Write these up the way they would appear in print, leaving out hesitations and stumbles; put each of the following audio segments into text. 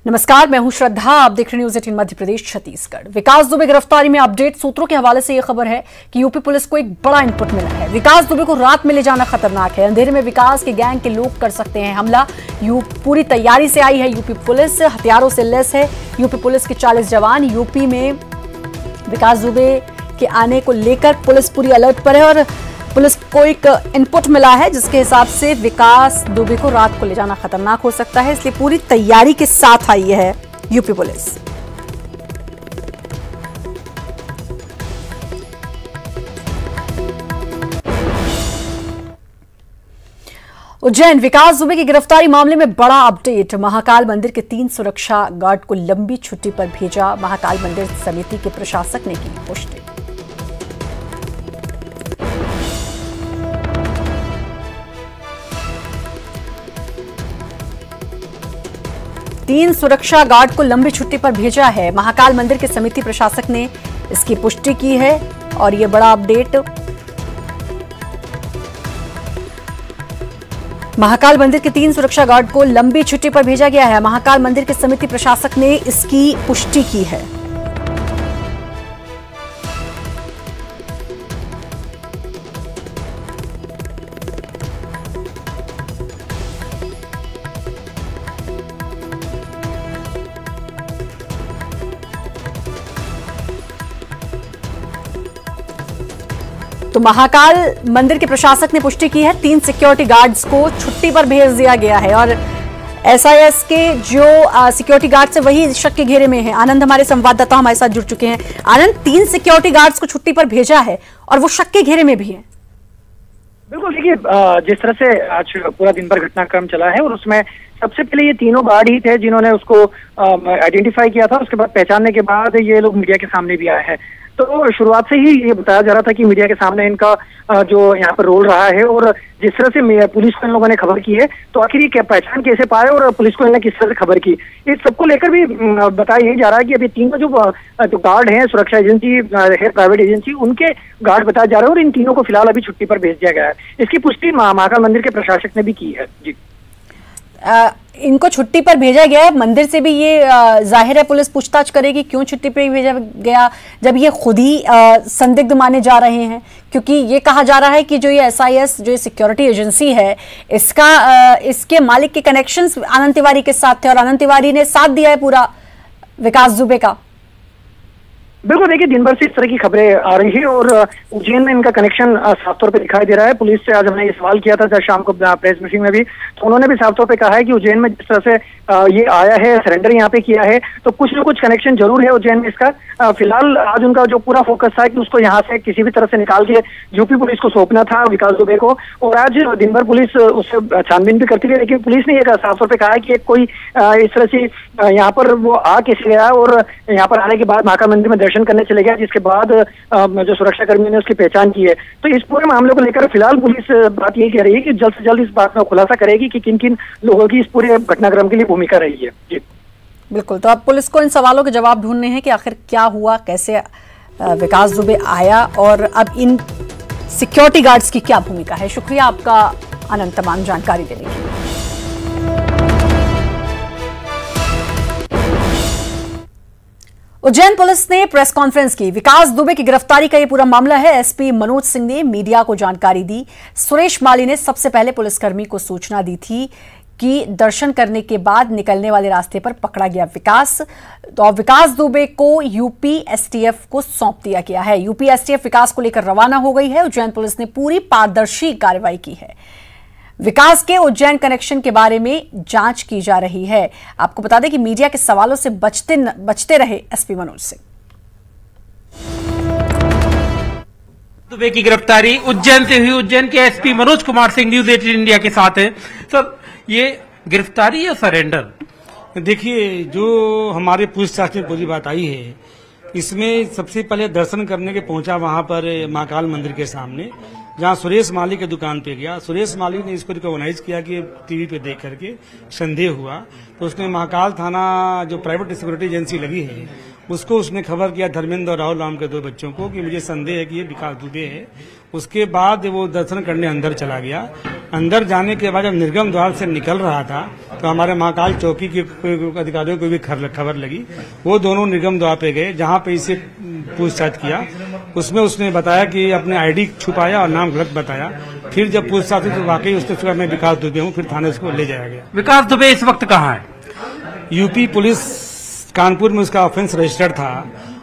नमस्कार, मैं हूं श्रद्धा। आप देख रहे हैं न्यूज़ 18 मध्य प्रदेश छत्तीसगढ़। विकास दुबे गिरफ्तारी में अपडेट सूत्रों के हवाले से यह खबर है कि यूपी पुलिस को एक बड़ा इनपुट मिला है। विकास दुबे को रात में ले जाना खतरनाक है। अंधेरे में विकास के गैंग के लोग कर सकते हैं हमला। पूरी तैयारी से आई है यूपी पुलिस, हथियारों से लैस है यूपी पुलिस के 40 जवान। यूपी में विकास दुबे के आने को लेकर पुलिस पूरी अलर्ट पर है और पुलिस को एक इनपुट मिला है जिसके हिसाब से विकास दुबे को रात को ले जाना खतरनाक हो सकता है, इसलिए पूरी तैयारी के साथ आई है यूपी पुलिस। उज्जैन, विकास दुबे की गिरफ्तारी मामले में बड़ा अपडेट। महाकाल मंदिर के 3 सुरक्षा गार्ड को लंबी छुट्टी पर भेजा। महाकाल मंदिर समिति के प्रशासक ने की पुष्टि। तीन सुरक्षा गार्ड को लंबी छुट्टी पर भेजा है। महाकाल मंदिर के समिति प्रशासक ने इसकी पुष्टि की है और यह बड़ा अपडेट। महाकाल मंदिर के 3 सुरक्षा गार्ड को लंबी छुट्टी पर भेजा गया है। महाकाल मंदिर के समिति प्रशासक ने इसकी पुष्टि की है। तो महाकाल मंदिर के प्रशासक ने पुष्टि की है। 3 सिक्योरिटी गार्ड्स को छुट्टी पर भेज दिया गया है और एसआईएस के जो सिक्योरिटी गार्ड्स है वही शक के घेरे में है। आनंद, हमारे संवाददाता हमारे साथ जुड़ चुके हैं। आनंद, 3 सिक्योरिटी गार्ड्स को छुट्टी पर भेजा है और वो शक के घेरे में भी है। बिल्कुल, देखिए जिस तरह से आज पूरा दिन भर घटनाक्रम चला है और उसमें सबसे पहले ये तीनों गार्ड ही थे जिन्होंने उसको आइडेंटिफाई किया था। उसके बाद पहचानने के बाद ये लोग मीडिया के सामने भी आए हैं। तो शुरुआत से ही ये बताया जा रहा था कि मीडिया के सामने इनका जो यहाँ पर रोल रहा है और जिस तरह से पुलिस को इन लोगों ने खबर की है तो आखिर ये क्या पहचान कैसे पाए और पुलिस को इन्होंने किस तरह से खबर की, इस सबको लेकर भी बताया यही जा रहा है कि अभी तीनों जो गार्ड हैं, सुरक्षा एजेंसी है, प्राइवेट एजेंसी, उनके गार्ड बताया जा रहा है और इन तीनों को फिलहाल अभी छुट्टी पर भेज दिया गया है। इसकी पुष्टि महाकाल मंदिर के प्रशासक ने भी की है। जी, इनको छुट्टी पर भेजा गया है। मंदिर से भी ये जाहिर है पुलिस पूछताछ करेगी क्यों छुट्टी पर भेजा गया, जब ये खुद ही संदिग्ध माने जा रहे हैं, क्योंकि ये कहा जा रहा है कि जो ये एसआईएस जो सिक्योरिटी एजेंसी है इसके मालिक के कनेक्शंस आनंद तिवारी के साथ थे और आनंद तिवारी ने साथ दिया है पूरा विकास दुबे का। बिल्कुल, देखिए दिन भर से इस तरह की खबरें आ रही है और उज्जैन में इनका कनेक्शन साफ तौर पे दिखाई दे रहा है। पुलिस से आज हमने ये सवाल किया था शाम को प्रेस मीटिंग में भी, तो उन्होंने भी साफ तौर पे कहा है कि उज्जैन में जिस तरह से ये आया है, सरेंडर यहाँ पे किया है, तो कुछ न कुछ कनेक्शन जरूर है उज्जैन में इसका। फिलहाल आज उनका जो पूरा फोकस था कि उसको यहाँ से किसी भी तरह से निकाल के यूपी पुलिस को सौंपना था विकास दुबे को, और आज दिन भर पुलिस उससे छानबीन भी करती रही। लेकिन पुलिस ने ये साफ तौर पर कहा है कि कोई इस तरह से यहाँ पर वो आ कैसे गया और यहाँ पर आने के बाद महाकाल मंदिर में दर्शन करने चले गया, जिसके बाद जो सुरक्षा कर्मियों ने उसकी पहचान की है। तो इस पूरे मामले को लेकर फिलहाल पुलिस बात यही कह रही है कि जल्द से जल्द इस बात में खुलासा करेगी कि किन किन लोगों की इस पूरे घटनाक्रम के लिए भूमिका रही है। जी बिल्कुल, तो अब पुलिस को इन सवालों के जवाब ढूंढने हैं कि आखिर क्या हुआ, कैसे विकास दुबे आया और अब इन सिक्योरिटी गार्ड्स की क्या भूमिका है। शुक्रिया आपका आनंद तमाम जानकारी देने के लिए। उज्जैन पुलिस ने प्रेस कॉन्फ्रेंस की। विकास दुबे की गिरफ्तारी का यह पूरा मामला है। एसपी मनोज सिंह ने मीडिया को जानकारी दी। सुरेश माली ने सबसे पहले पुलिसकर्मी को सूचना दी थी कि दर्शन करने के बाद निकलने वाले रास्ते पर पकड़ा गया विकास, तो विकास दुबे को यूपी एसटीएफ को सौंप दिया गया है। यूपी एसटीएफ विकास को लेकर रवाना हो गई है। उज्जैन पुलिस ने पूरी पारदर्शी कार्रवाई की है। विकास के उज्जैन कनेक्शन के बारे में जांच की जा रही है। आपको बता दें कि मीडिया के सवालों से बचते रहे एसपी मनोज सिंह। दुबे की गिरफ्तारी उज्जैन से हुई। उज्जैन के SP Manoj Kumar Singh news 18 India के साथ है। सर, ये गिरफ्तारी या सरेंडर? देखिए, जो हमारे पूछताछ में पूरी बात आई है, इसमें सबसे पहले दर्शन करने के पहुंचा वहां पर महाकाल मंदिर के सामने, जहां सुरेश माली की दुकान पे गया। सुरेश माली ने इसको रिकॉग्नाइज किया कि टीवी पे देख करके संदेह हुआ, तो उसने महाकाल थाना जो प्राइवेट सिक्योरिटी एजेंसी लगी है उसको उसने खबर किया, धर्मेंद्र और राहुल नाम के 2 बच्चों को, कि मुझे संदेह है कि ये विकास दुबे है। उसके बाद वो दर्शन करने अंदर चला गया अंदर जाने के बाद जब निर्गम द्वार से निकल रहा था तो हमारे महाकाल चौकी के अधिकारियों को भी खबर लगी। वो दोनों निर्गम द्वार पे गए, जहां पे इसे पूछताछ किया। उसमें उसने बताया कि अपने आईडी छुपाया और नाम गलत बताया। फिर जब पूछताछ हुई तो वाकई उसने कहा मैं विकास दुबे हूँ। फिर थाने उसको ले जाया गया। विकास दुबे इस वक्त कहाँ है? यूपी पुलिस कानपुर में उसका ऑफेंस रजिस्टर्ड था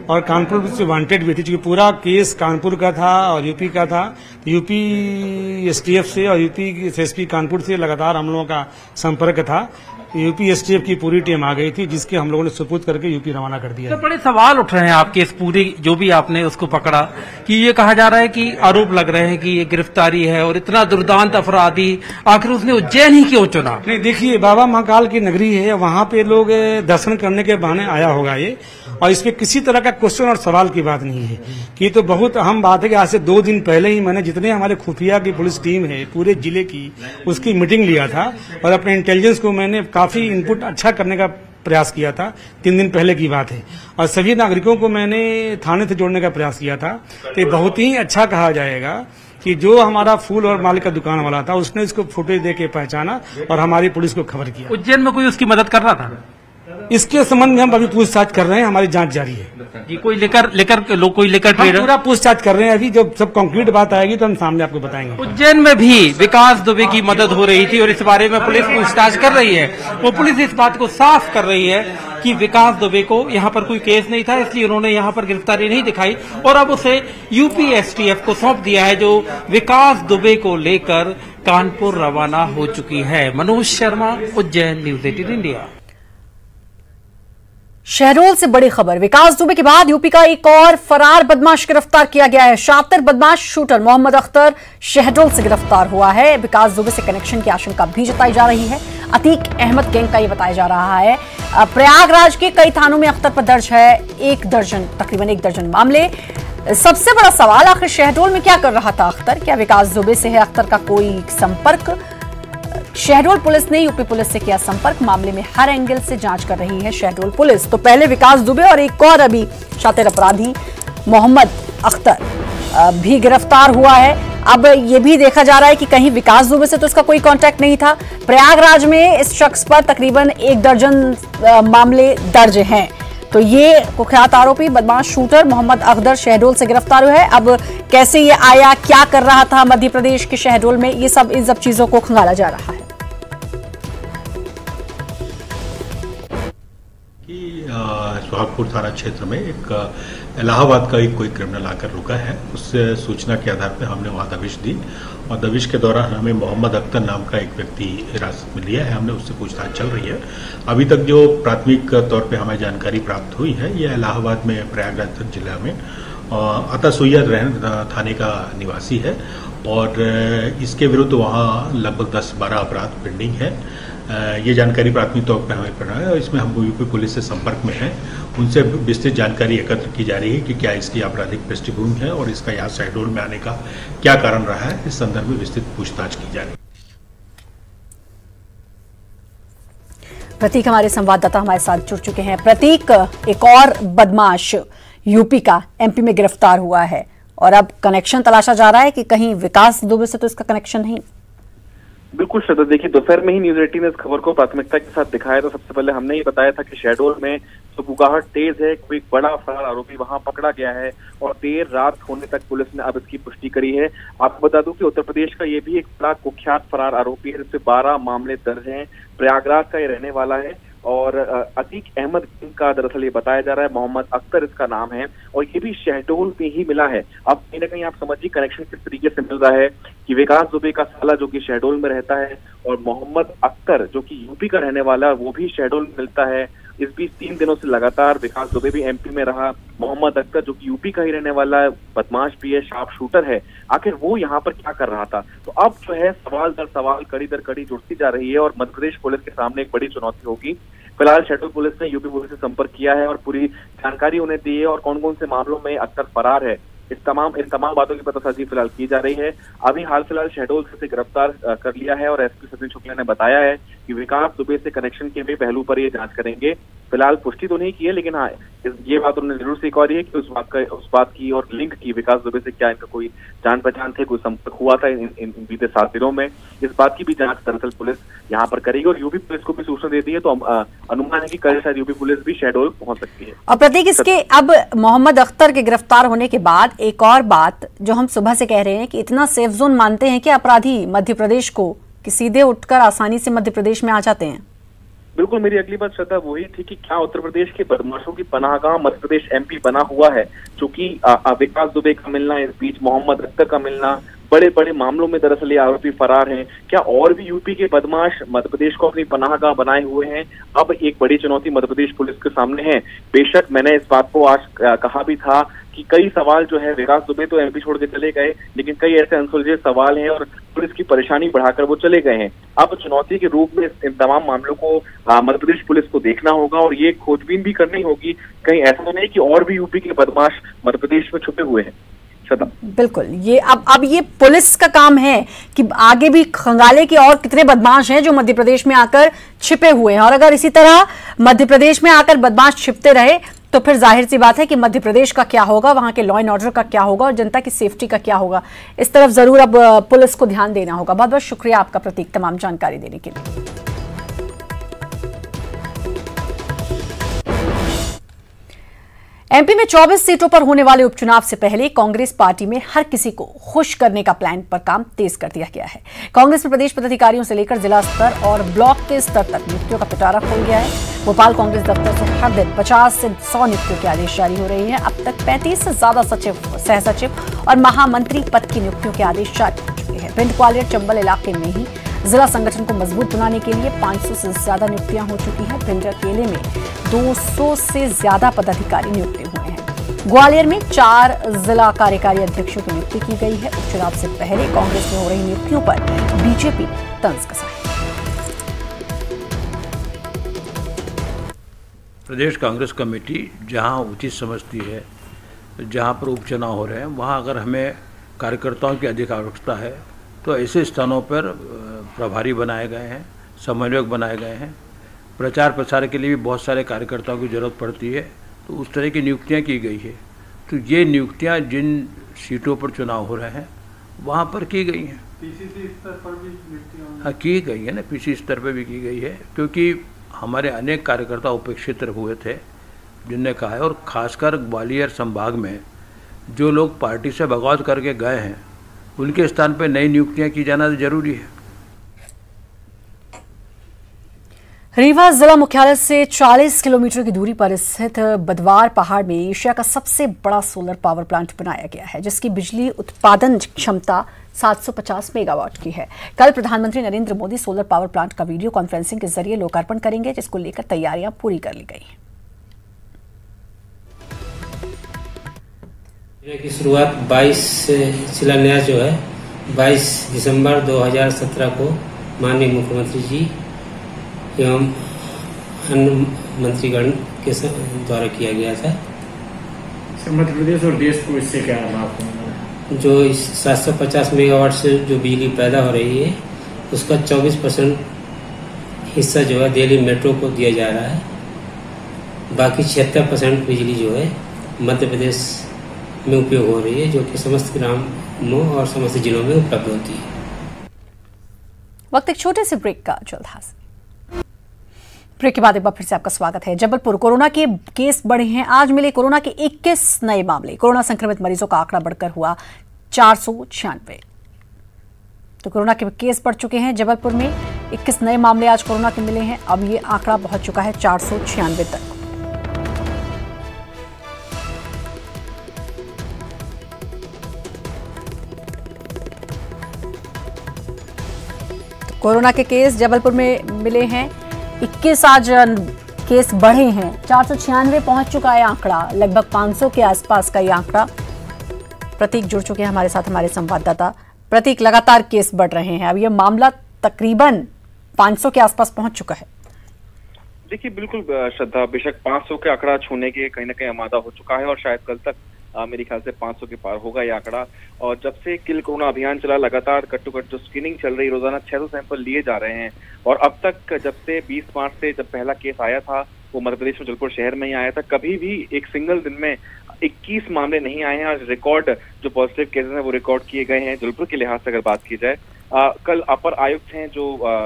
और कानपुर से वांटेड भी थी, क्योंकि पूरा केस कानपुर का था और यूपी का था। यूपी एसटीएफ से और यूपी एसएसपी कानपुर से लगातार हम लोगों का संपर्क था। यूपी एसटीएफ की पूरी टीम आ गई थी, जिसके हम लोगों ने सुपुर्द करके यूपी रवाना कर दिया। तो बड़े सवाल उठ रहे हैं आपके इस पूरी, जो भी आपने उसको पकड़ा, कि ये कहा जा रहा है कि आरोप लग रहे हैं कि ये गिरफ्तारी है और इतना दुर्दांत अपराधी, आखिर उसने उज्जैन ही क्यों चुना? नहीं, देखिए, बाबा महाकाल की नगरी है, वहाँ पे लोग दर्शन करने के बहाने आया होगा ये, और इसमें किसी तरह का क्वेश्चन और सवाल की बात नहीं है। कि तो बहुत अहम बात है कि आज से 2 दिन पहले ही मैंने जितने हमारे खुफिया की पुलिस टीम है पूरे जिले की, उसकी मीटिंग लिया था और अपने इंटेलिजेंस को मैंने काफी इनपुट अच्छा करने का प्रयास किया था। 3 दिन पहले की बात है। और सभी नागरिकों को मैंने थाने से जोड़ने का प्रयास किया था। तो बहुत ही अच्छा कहा जाएगा कि जो हमारा फूल और मालिक का दुकान वाला था उसने इसको फोटो दे के पहचाना और हमारी पुलिस को खबर किया। उज्जैन में कोई उसकी मदद कर रहा था? इसके संबंध में हम अभी पूछताछ कर रहे हैं, हमारी जांच जारी है। जी, कोई लेकर पूरा पूछताछ कर रहे हैं। अभी जब सब कंक्रीट बात आएगी तो हम सामने आपको बताएंगे। उज्जैन में भी विकास दुबे की मदद हो रही थी और इस बारे में पुलिस पूछताछ कर रही है। वो पुलिस इस बात को साफ कर रही है कि विकास दुबे को यहाँ पर कोई केस नहीं था, इसलिए उन्होंने यहाँ पर गिरफ्तारी नहीं दिखाई और अब उसे यूपी एसटीएफ को सौंप दिया है, जो विकास दुबे को लेकर कानपुर रवाना हो चुकी है। Manoj Sharma, Ujjain, news 18 India. शहडोल से बड़ी खबर। विकास दुबे के बाद यूपी का एक और फरार बदमाश गिरफ्तार किया गया है। शातिर बदमाश शूटर मोहम्मद अख्तर शहडोल से गिरफ्तार हुआ है। विकास दुबे से कनेक्शन की आशंका भी जताई जा रही है। अतीक अहमद गैंग का ये बताया जा रहा है। प्रयागराज के कई थानों में अख्तर पर दर्ज है तकरीबन एक दर्जन मामले। सबसे बड़ा सवाल, आखिर शहडोल में क्या कर रहा था अख्तर? क्या विकास दुबे से है अख्तर का कोई संपर्क? शहडोल पुलिस ने यूपी पुलिस से किया संपर्क। मामले में हर एंगल से जांच कर रही है शहडोल पुलिस। तो पहले विकास दुबे और एक और अभी शातिर अपराधी मोहम्मद अख्तर भी गिरफ्तार हुआ है। अब ये भी देखा जा रहा है कि कहीं विकास दुबे से तो इसका कोई कांटेक्ट नहीं था। प्रयागराज में इस शख्स पर तकरीबन 1 दर्जन मामले दर्ज हैं। तो ये कुख्यात आरोपी बदमाश शूटर मोहम्मद अख्तर शहडोल से गिरफ्तार हुआ है। अब कैसे ये आया, क्या कर रहा था मध्य प्रदेश के शहडोल में, ये सब इन सब चीजों को खंगाला जा रहा है। सुहागपुर थाना क्षेत्र में एक इलाहाबाद का एक कोई क्रिमिनल आकर रुका है। उस सूचना के आधार पर हमने वहां दबिश दी और दबिश के दौरान हमें मोहम्मद अख्तर नाम का एक व्यक्ति हिरासत में लिया है। हमने उससे पूछताछ चल रही है। अभी तक जो प्राथमिक तौर पे हमें जानकारी प्राप्त हुई है, यह इलाहाबाद में प्रयागराज जिला में अतासुइया थाने का निवासी है और इसके विरुद्ध वहाँ लगभग 10-12 अपराध पेंडिंग है। ये जानकारी प्राथमिक तौर पर हमें पड़ा है और इसमें हम यूपी पुलिस से संपर्क में हैं। उनसे विस्तृत जानकारी एकत्र की जा रही है कि क्या इसकी आपराधिक पृष्ठभूमि है और इसका यहाँ शहडोल में आने का क्या कारण रहा है। इस संदर्भ में विस्तृत पूछताछ की जा रही है। प्रतीक हमारे संवाददाता हमारे साथ जुड़ चुके हैं। प्रतीक, एक और बदमाश यूपी का एमपी में गिरफ्तार हुआ है और अब कनेक्शन तलाशा जा रहा है कि कहीं विकास दुबे से तो इसका कनेक्शन नहीं। बिल्कुल श्रद्धा, देखिए दोपहर में ही न्यूज़ 18 ने इस खबर को प्राथमिकता के साथ दिखाया। तो सबसे पहले हमने ये बताया था कि शहडोल में सुबुगाहट तेज है, कोई बड़ा फरार आरोपी वहां पकड़ा गया है और देर रात होने तक पुलिस ने अब इसकी पुष्टि करी है। आपको बता दूं कि उत्तर प्रदेश का ये भी एक बड़ा कुख्यात फरार आरोपी है, जिससे 12 मामले दर्ज हैं। प्रयागराज का ये रहने वाला है और अतीक अहमद का दरअसल ये बताया जा रहा है, मोहम्मद अख्तर इसका नाम है और ये भी शहडोल में ही मिला है। अब कहीं ना कहीं आप समझिए कनेक्शन किस तरीके से मिल रहा है कि विकास दुबे का साला जो कि शहडोल में रहता है और मोहम्मद अख्तर जो कि यूपी का रहने वाला वो भी शहडोल में मिलता है। इस बीच 3 दिनों से लगातार विकास दुबे भी एमपी में रहा। मोहम्मद अख्तर जो कि यूपी का ही रहने वाला है, बदमाश भी है, शार्प शूटर है, आखिर वो यहाँ पर क्या कर रहा था? तो अब जो है सवाल दर सवाल, कड़ी दर कड़ी जुड़ती जा रही है और मध्य प्रदेश पुलिस के सामने एक बड़ी चुनौती होगी। फिलहाल शहडोल पुलिस ने यूपी पुलिस से संपर्क किया है और पूरी जानकारी उन्हें दी है और कौन कौन से मामलों में अख्तर फरार है इस तमाम बातों की पतासाजी फिलहाल की जा रही है। अभी हाल फिलहाल शहडोल से गिरफ्तार कर लिया है और एसपी सचिन शुक्ला ने बताया है कि विकास दुबे से कनेक्शन के भी पहलू पर ये जांच करेंगे। फिलहाल पुष्टि तो नहीं की है, लेकिन हाँ ये बात उन्होंने जरूर स्वीकारी है कि उस बात की और लिंक की विकास दुबे से क्या इनका कोई जान पहचान थे, कोई संपर्क हुआ था इन बीते 7 दिनों में। इस बात की भी जांच दरअसल पुलिस यहाँ पर करेगी और यूपी पुलिस को भी सूचना देती है, तो अनुमान है कि कल शायद यूपी पुलिस भी शहडोल पहुंच सकती है। और प्रतीक, इसके अब मोहम्मद अख्तर के गिरफ्तार होने के बाद एक और बात जो हम सुबह से कह रहे हैं कि इतना सेफ जोन मानते हैं कि अपराधी मध्य प्रदेश को कि सीधे उठकर आसानी से मध्य प्रदेश में आ जाते हैं। बिल्कुल, मेरी अगली बात श्रद्धा वही थी कि क्या उत्तर प्रदेश के बदमाशों की पनाहगाह मध्य प्रदेश एमपी बना हुआ है, क्योंकि विकास दुबे का मिलना, इस बीच मोहम्मद अख्तर का मिलना, बड़े बड़े मामलों में दरअसल ये आरोपी फरार हैं। क्या और भी यूपी के बदमाश मध्य प्रदेश को अपनी पनाहगाह बनाए हुए हैं? अब एक बड़ी चुनौती मध्य प्रदेश पुलिस के सामने है। बेशक मैंने इस बात को आज कहा भी था कि कई सवाल जो है, विकास दुबे तो एमपी छोड़ के चले गए, लेकिन कई ऐसे अनसुलझे सवाल हैं और पुलिस की परेशानी बढ़ाकर वो चले गए हैं। अब चुनौती के रूप में इन तमाम मामलों को मध्य प्रदेश पुलिस को देखना होगा और ये खोजबीन भी करनी होगी, कहीं ऐसा तो नहीं कि और भी यूपी के बदमाश मध्य प्रदेश में छुपे हुए हैं। बिल्कुल, ये अब ये पुलिस का काम है कि आगे भी खंगाले कि और कितने बदमाश हैं जो मध्य प्रदेश में आकर छिपे हुए हैं। और अगर इसी तरह मध्य प्रदेश में आकर बदमाश छिपते रहे तो फिर जाहिर सी बात है कि मध्य प्रदेश का क्या होगा, वहां के लॉ एंड ऑर्डर का क्या होगा और जनता की सेफ्टी का क्या होगा। इस तरफ जरूर अब पुलिस को ध्यान देना होगा। बहुत बहुत शुक्रिया आपका प्रतीक, तमाम जानकारी देने के लिए। एमपी में 24 सीटों पर होने वाले उपचुनाव से पहले कांग्रेस पार्टी में हर किसी को खुश करने का प्लान पर काम तेज कर दिया गया है। कांग्रेस में प्रदेश पदाधिकारियों से लेकर जिला स्तर और ब्लॉक के स्तर तक नियुक्तियों का पिटारा खोल गया है। भोपाल कांग्रेस दफ्तर से हर दिन 50 से 100 नियुक्तियों के आदेश जारी हो रहे हैं। अब तक 35 से ज्यादा सचिव, सहसचिव और महामंत्री पद की नियुक्तियों के आदेश जारी हो चुके हैं। भिंड, ग्वालियर, चंबल इलाके में ही जिला संगठन को मजबूत बनाने के लिए 500 से ज्यादा नियुक्तियां हो चुकी हैं। भिंड अकेले में 200 से ज्यादा पदाधिकारी नियुक्त हुए हैं। ग्वालियर में 4 जिला कार्यकारी अध्यक्षों की नियुक्ति की गई है। उपचुनाव से पहले कांग्रेस में हो रही नियुक्तियों पर बीजेपी तंज कसा है। प्रदेश कांग्रेस कमेटी जहां उचित समझती है, जहां पर उपचुनाव हो रहे हैं, वहां अगर हमें कार्यकर्ताओं की अधिक आवश्यकता है तो ऐसे स्थानों पर प्रभारी बनाए गए हैं, समन्वयक बनाए गए हैं। प्रचार प्रसार के लिए भी बहुत सारे कार्यकर्ताओं की जरूरत पड़ती है, तो उस तरह की नियुक्तियां की गई है। तो ये नियुक्तियां जिन सीटों पर चुनाव हो रहे हैं वहाँ पर की गई हैं। पीसीसी स्तर पर भी नियुक्तियां हाँ की गई है ना, पीसी स्तर पर भी की गई है, क्योंकि हमारे अनेक कार्यकर्ता उपेक्षित हुए थे जिनने कहा है। और खासकर ग्वालियर संभाग में जो लोग पार्टी से बगावत करके गए हैं उनके स्थान पर नई नियुक्तियां की जाना जरूरी है। रीवा जिला मुख्यालय से 40 किलोमीटर की दूरी पर स्थित बदवार पहाड़ में एशिया का सबसे बड़ा सोलर पावर प्लांट बनाया गया है, जिसकी बिजली उत्पादन क्षमता 750 मेगावाट की है। कल प्रधानमंत्री Narendra Modi solar power plant का वीडियो कॉन्फ्रेंसिंग के जरिए लोकार्पण करेंगे, जिसको लेकर तैयारियां पूरी कर ली गई हैं। की शुरुआत 22 से शिलान्यास जो है 22 दिसंबर 2017 को माननीय मुख्यमंत्री जी एवं अन्य मंत्रीगण के द्वारा किया गया था। मध्य प्रदेश और देश को इससे क्या लाभ होगा? जो इस 750 मेगावाट से जो बिजली पैदा हो रही है उसका 24% हिस्सा जो है दिल्ली मेट्रो को दिया जा रहा है। बाकी 76% बिजली जो है मध्य प्रदेश में उपयोग हो रही है, जो कि समस्त ग्रामों और समस्त जिलों में उपलब्ध होती है। वक्त एक छोटे से ब्रेक का जल्द हासिल। ब्रेक के बाद एक बार फिर से आपका स्वागत है। जबलपुर कोरोना के केस बढ़े हैं। आज मिले कोरोना के 21 नए मामले। कोरोना संक्रमित मरीजों का आंकड़ा बढ़कर हुआ 496। तो कोरोना के केस बढ़ चुके हैं। जबलपुर में 21 नए मामले आज कोरोना के मिले हैं। अब ये आंकड़ा पहुंच चुका है 496 तक। कोरोना के केस जबलपुर में मिले हैं 21। आज केस बढ़े हैं, 496 पहुंच चुका है आंकड़ा। लगभग 500 के आसपास का ये आंकड़ा। प्रतीक जुड़ चुके हैं हमारे साथ, हमारे संवाददाता। प्रतीक, लगातार केस बढ़ रहे हैं, अब ये मामला तकरीबन 500 के आसपास पहुंच चुका है। देखिए बिल्कुल श्रद्धा, बेशक 500 के आंकड़ा छूने के कहीं ना कहीं आमादा हो चुका है और शायद कल तक मेरे ख्याल से 500 के पार होगा ये आंकड़ा। और जब से किल कोरोना अभियान चला, लगातार कट टू कट जो स्क्रीनिंग चल रही, रोजाना 600 सैंपल लिए जा रहे हैं। और अब तक जब से 20 मार्च से जब पहला केस आया था वो मध्य प्रदेश में जबलपुर शहर में ही आया था, कभी भी एक सिंगल दिन में 21 मामले नहीं आए हैं। आज रिकॉर्ड जो पॉजिटिव केसेस हैं वो रिकॉर्ड किए गए हैं जबलपुर के लिहाज से अगर बात की जाए। कल अपर आयुक्त हैं जो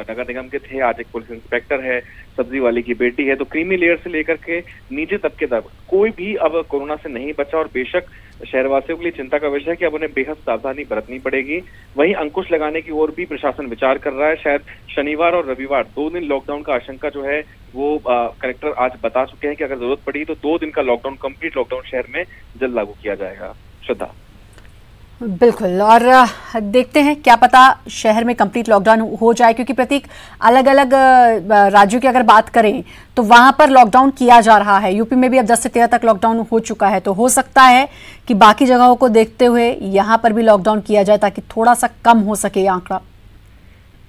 नगर निगम के थे, आज एक पुलिस इंस्पेक्टर है, सब्जी वाली की बेटी है। तो क्रीमी लेयर से लेकर के नीचे तबके तक कोई भी अब कोरोना से नहीं बचा। और बेशक शहरवासियों के लिए चिंता का विषय है कि अब उन्हें बेहद सावधानी बरतनी पड़ेगी। वहीं अंकुश लगाने की ओर भी प्रशासन विचार कर रहा है। शायद शनिवार और रविवार 2 दिन लॉकडाउन का आशंका जो है वो कलेक्टर आज बता चुके हैं कि अगर जरूरत पड़ी तो 2 दिन का लॉकडाउन, कंप्लीट लॉकडाउन शहर में जल्द लागू किया जाएगा। श्रद्धा, बिल्कुल। और देखते हैं, क्या पता शहर में कंप्लीट लॉकडाउन हो जाए, क्योंकि प्रतीक अलग अलग राज्यों की अगर बात करें तो वहां पर लॉकडाउन किया जा रहा है। यूपी में भी अब 10 से 13 तक लॉकडाउन हो चुका है, तो हो सकता है कि बाकी जगहों को देखते हुए यहां पर भी लॉकडाउन किया जाए ताकि थोड़ा सा कम हो सके ये आंकड़ा।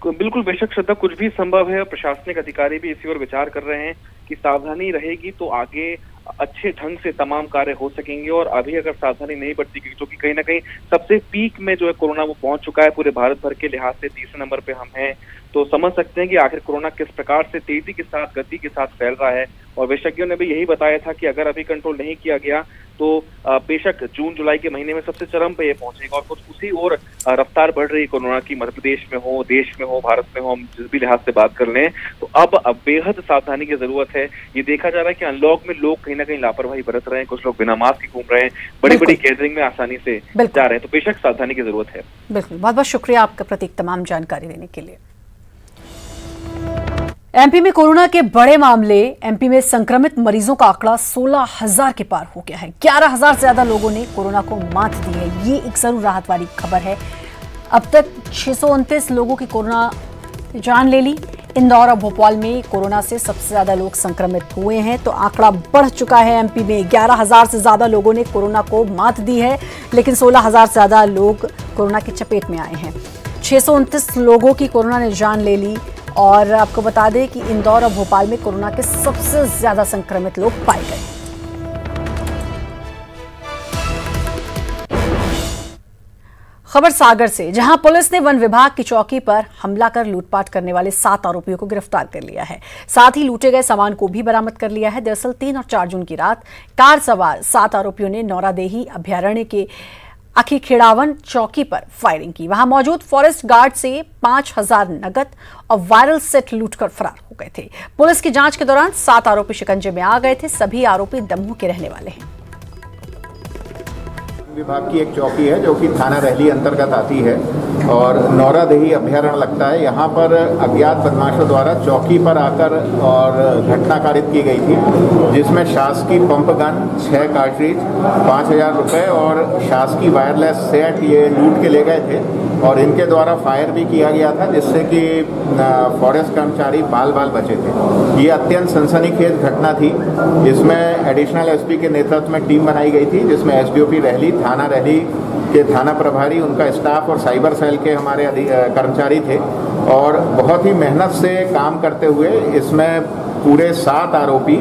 बिल्कुल बेशक श्रद्धा, कुछ भी संभव है। प्रशासनिक अधिकारी भी इसी ओर विचार कर रहे हैं कि सावधानी रहेगी तो आगे अच्छे ढंग से तमाम कार्य हो सकेंगे। और अभी अगर सावधानी नहीं बरती, क्योंकि कहीं ना कहीं सबसे पीक में जो है कोरोना वो पहुंच चुका है पूरे भारत भर के लिहाज से, 30 नंबर पे हम हैं, तो समझ सकते हैं कि आखिर कोरोना किस प्रकार से तेजी के साथ, गति के साथ फैल रहा है। और विशेषज्ञों ने भी यही बताया था कि अगर अभी कंट्रोल नहीं किया गया तो बेशक जून जुलाई के महीने में सबसे चरम पे ये पहुंचेगा। और कुछ उसी और रफ्तार बढ़ रही कोरोना की, मध्य प्रदेश में हो, देश में हो, भारत में हो, हम जिस भी लिहाज से बात कर लें, तो अब बेहद सावधानी की जरूरत है। ये देखा जा रहा है कि अनलॉक में लोग कहीं ना कहीं लापरवाही बरत रहे हैं, कुछ लोग बिना मास्क के घूम रहे हैं, बड़ी बड़ी गैदरिंग में आसानी से जा रहे हैं, तो बेशक सावधानी की जरूरत है। बिल्कुल, बहुत बहुत शुक्रिया आपका प्रतीक तमाम जानकारी देने के लिए। एमपी में कोरोना के बड़े मामले, एमपी में संक्रमित मरीजों का आंकड़ा 16,000 के पार हो गया है। 11,000 से ज्यादा लोगों ने कोरोना को मात दी है। ये एक जरूर राहत वाली खबर है। अब तक 629 लोगों की कोरोना जान ले ली। इंदौर और भोपाल में कोरोना से सबसे ज्यादा लोग संक्रमित हुए हैं, तो आंकड़ा बढ़ चुका है। एमपी में 11,000 से ज्यादा लोगों ने कोरोना को मात दी है, लेकिन 16,000 से ज्यादा लोग कोरोना की चपेट में आए हैं। 629 लोगों की कोरोना ने जान ले ली। और आपको बता दें कि इंदौर और भोपाल में कोरोना के सबसे ज्यादा संक्रमित लोग पाए गए। खबर सागर से, जहां पुलिस ने वन विभाग की चौकी पर हमला कर लूटपाट करने वाले 7 आरोपियों को गिरफ्तार कर लिया है। साथ ही लूटे गए सामान को भी बरामद कर लिया है। दरअसल 3 और 4 जून की रात कार सवार 7 आरोपियों ने नौरादेही अभ्यारण्य के अखीखेड़ावन चौकी पर फायरिंग की। वहां मौजूद फॉरेस्ट गार्ड से 5,000 नगद और वायरल सेट लूटकर फरार हो गए थे। पुलिस की जांच के दौरान 7 आरोपी शिकंजे में आ गए थे। सभी आरोपी दमोह के रहने वाले हैं। विभाग की एक चौकी है जो कि थाना रहली अंतर्गत आती है और नौरादेही अभ्यारण्य लगता है। यहाँ पर अज्ञात बदमाशों द्वारा चौकी पर आकर और घटना कारित की गई थी, जिसमें शासकीय पंप गन, 6 कार्ट्रिज, 5,000 रुपये और शासकीय वायरलेस सेट ये लूट के ले गए थे। और इनके द्वारा फायर भी किया गया था, जिससे कि फॉरेस्ट कर्मचारी बाल बाल बचे थे। ये अत्यंत सनसनीखेज घटना थी। इसमें एडिशनल एसपी के नेतृत्व में टीम बनाई गई थी, जिसमें एसडीओपी रहली, थाना रहली के थाना प्रभारी, उनका स्टाफ और साइबर सेल के हमारे कर्मचारी थे। और बहुत ही मेहनत से काम करते हुए इसमें पूरे 7 आरोपी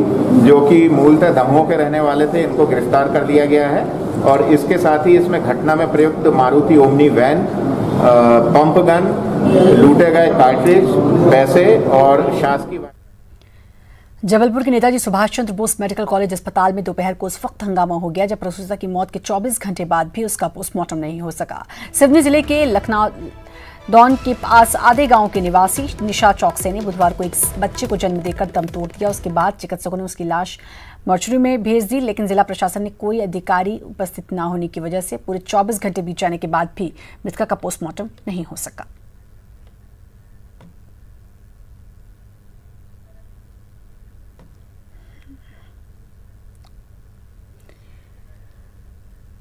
जो कि मूलतः दमोह के रहने वाले थे, इनको गिरफ्तार कर लिया गया है। और इसके साथ ही इसमें घटना में प्रयुक्त Maruti Omni van, pump gun, लूटे गए कार्ट्रिज, पैसे और शासकीय। जबलपुर के नेताजी सुभाष चंद्र बोस मेडिकल कॉलेज अस्पताल में दोपहर को उस वक्त हंगामा हो गया जब प्रसूता की मौत के 24 घंटे बाद भी उसका पोस्टमार्टम नहीं हो सका। सिवनी जिले के लखनऊ दौन के पास आधे गांव के निवासी निशा चौकसे ने बुधवार को एक बच्चे को जन्म देकर दम तोड़ दिया। उसके बाद चिकित्सकों ने उसकी लाश मॉर्चरी में भेज दी, लेकिन जिला प्रशासन ने कोई अधिकारी उपस्थित न होने की वजह से पूरे 24 घंटे बीत जाने के बाद भी मृतका का पोस्टमार्टम नहीं हो सका।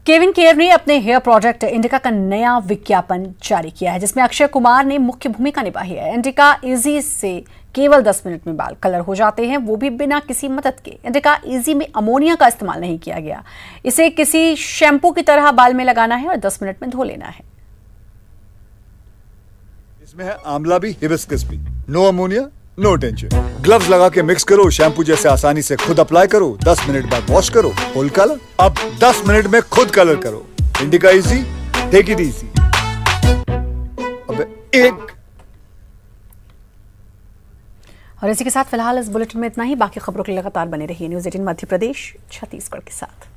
केविन केयर ने अपने हेयर प्रोडक्ट इंडिका का नया विज्ञापन जारी किया है, जिसमें अक्षय कुमार ने मुख्य भूमिका निभाई है। इंडिका इजी से केवल 10 मिनट में बाल कलर हो जाते हैं, वो भी बिना किसी मदद के। इंडिका इजी में अमोनिया का इस्तेमाल नहीं किया गया। इसे किसी शैम्पू की तरह बाल में लगाना है और 10 मिनट में धो लेना है। इसमें है आंवला भी, हिबिस्कस भी, no ammonia, no tension, gloves लगा के मिक्स करो, शैम्पू जैसे आसानी से खुद अप्लाई करो, 10 मिनट बाद वॉश करो, फुल कलर। अब 10 मिनट में खुद कलर करो। Indica easy, take it easy. एक और इसी के साथ फिलहाल इस बुलेटिन में इतना ही। बाकी खबरों के लिए लगातार बने रहिए न्यूज़ 18 मध्य प्रदेश छत्तीसगढ़ के साथ।